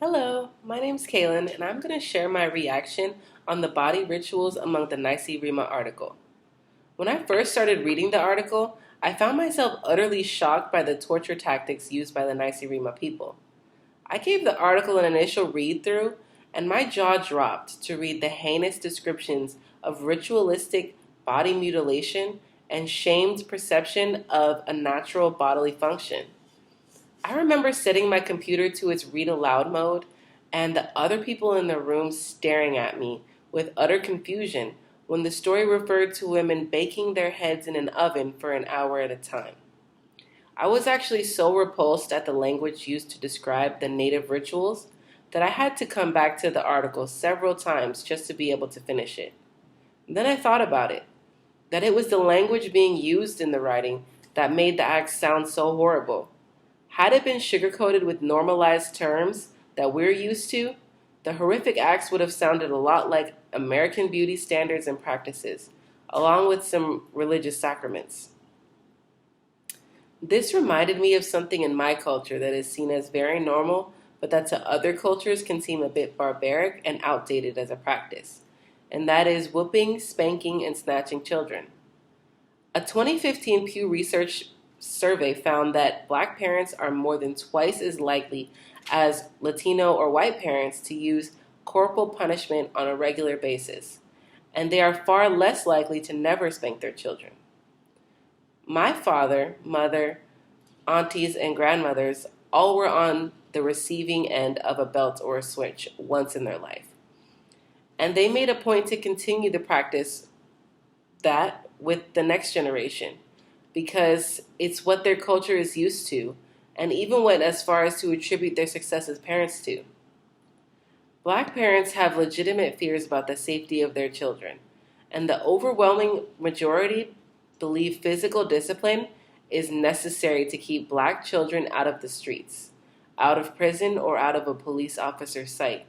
Hello, my name's Kaelyn, and I'm going to share my reaction on the body rituals among the Nacirema article. When I first started reading the article, I found myself utterly shocked by the torture tactics used by the Nacirema people. I gave the article an initial read through, and my jaw dropped to read the heinous descriptions of ritualistic body mutilation and shamed perception of a natural bodily function. I remember setting my computer to its read aloud mode and the other people in the room staring at me with utter confusion when the story referred to women baking their heads in an oven for an hour at a time. I was actually so repulsed at the language used to describe the native rituals that I had to come back to the article several times just to be able to finish it. Then I thought about it, that it was the language being used in the writing that made the acts sound so horrible. Had it been sugar-coated with normalized terms that we're used to, the horrific acts would have sounded a lot like American beauty standards and practices, along with some religious sacraments. This reminded me of something in my culture that is seen as very normal, but that to other cultures can seem a bit barbaric and outdated as a practice, and that is whooping, spanking, and snatching children. A 2015 Pew Research survey found that Black parents are more than twice as likely as Latino or white parents to use corporal punishment on a regular basis, and they are far less likely to never spank their children. My father, mother, aunties, and grandmothers all were on the receiving end of a belt or a switch once in their life, and they made a point to continue the practice that with the next generation because it's what their culture is used to, and even went as far as to attribute their success as parents to. Black parents have legitimate fears about the safety of their children, and the overwhelming majority believe physical discipline is necessary to keep Black children out of the streets, out of prison, or out of a police officer's sight.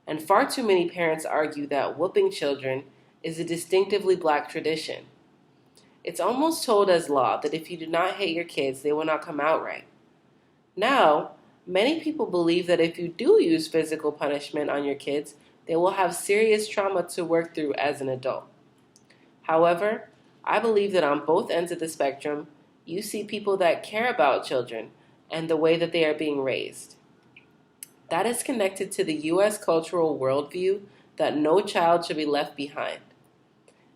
And far too many parents argue that whooping children is a distinctively Black tradition. It's almost told as law that if you do not hit your kids, they will not come out right. Now, many people believe that if you do use physical punishment on your kids, they will have serious trauma to work through as an adult. However, I believe that on both ends of the spectrum, you see people that care about children and the way that they are being raised. That is connected to the U.S. cultural worldview that no child should be left behind.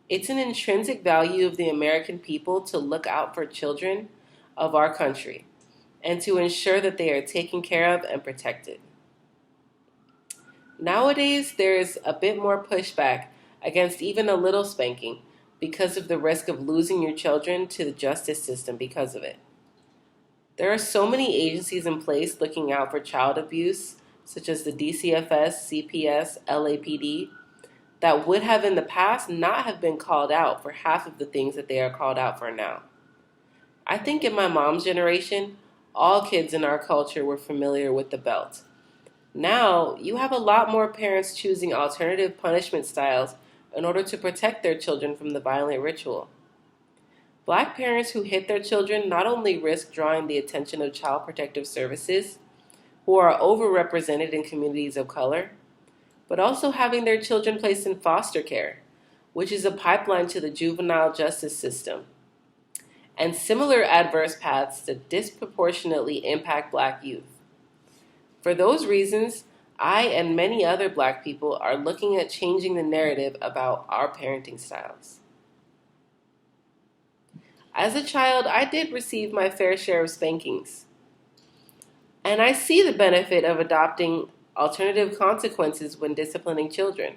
It's an intrinsic value of the American people to look out for children of our country and to ensure that they are taken care of and protected. Nowadays, there is a bit more pushback against even a little spanking because of the risk of losing your children to the justice system because of it. There are so many agencies in place looking out for child abuse, such as the DCFS, CPS, LAPD, that would have in the past not have been called out for half of the things that they are called out for now. I think in my mom's generation, all kids in our culture were familiar with the belt. Now, you have a lot more parents choosing alternative punishment styles in order to protect their children from the violent ritual. Black parents who hit their children not only risk drawing the attention of Child Protective Services, who are overrepresented in communities of color, but also having their children placed in foster care, which is a pipeline to the juvenile justice system, and similar adverse paths that disproportionately impact Black youth. For those reasons, I and many other Black people are looking at changing the narrative about our parenting styles. As a child, I did receive my fair share of spankings, and I see the benefit of adopting alternative consequences when disciplining children.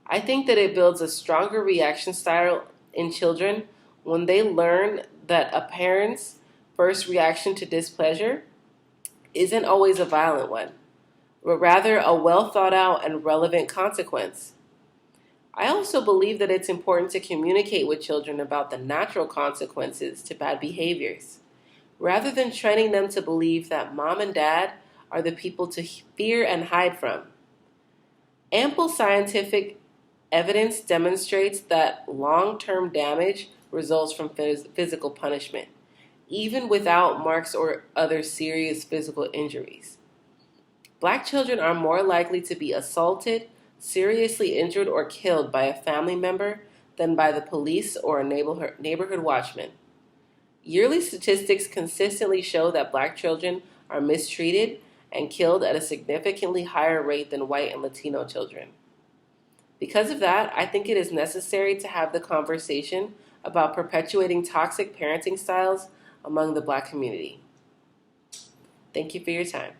I think that it builds a stronger reaction style in children when they learn that a parent's first reaction to displeasure isn't always a violent one, but rather a well thought out and relevant consequence. I also believe that it's important to communicate with children about the natural consequences to bad behaviors, rather than training them to believe that mom and dad are the people to fear and hide from. Ample scientific evidence demonstrates that long-term damage results from physical punishment, even without marks or other serious physical injuries. Black children are more likely to be assaulted, seriously injured, or killed by a family member than by the police or a neighborhood watchman. Yearly statistics consistently show that Black children are mistreated and killed at a significantly higher rate than white and Latino children. Because of that, I think it is necessary to have the conversation about perpetuating toxic parenting styles among the Black community. Thank you for your time.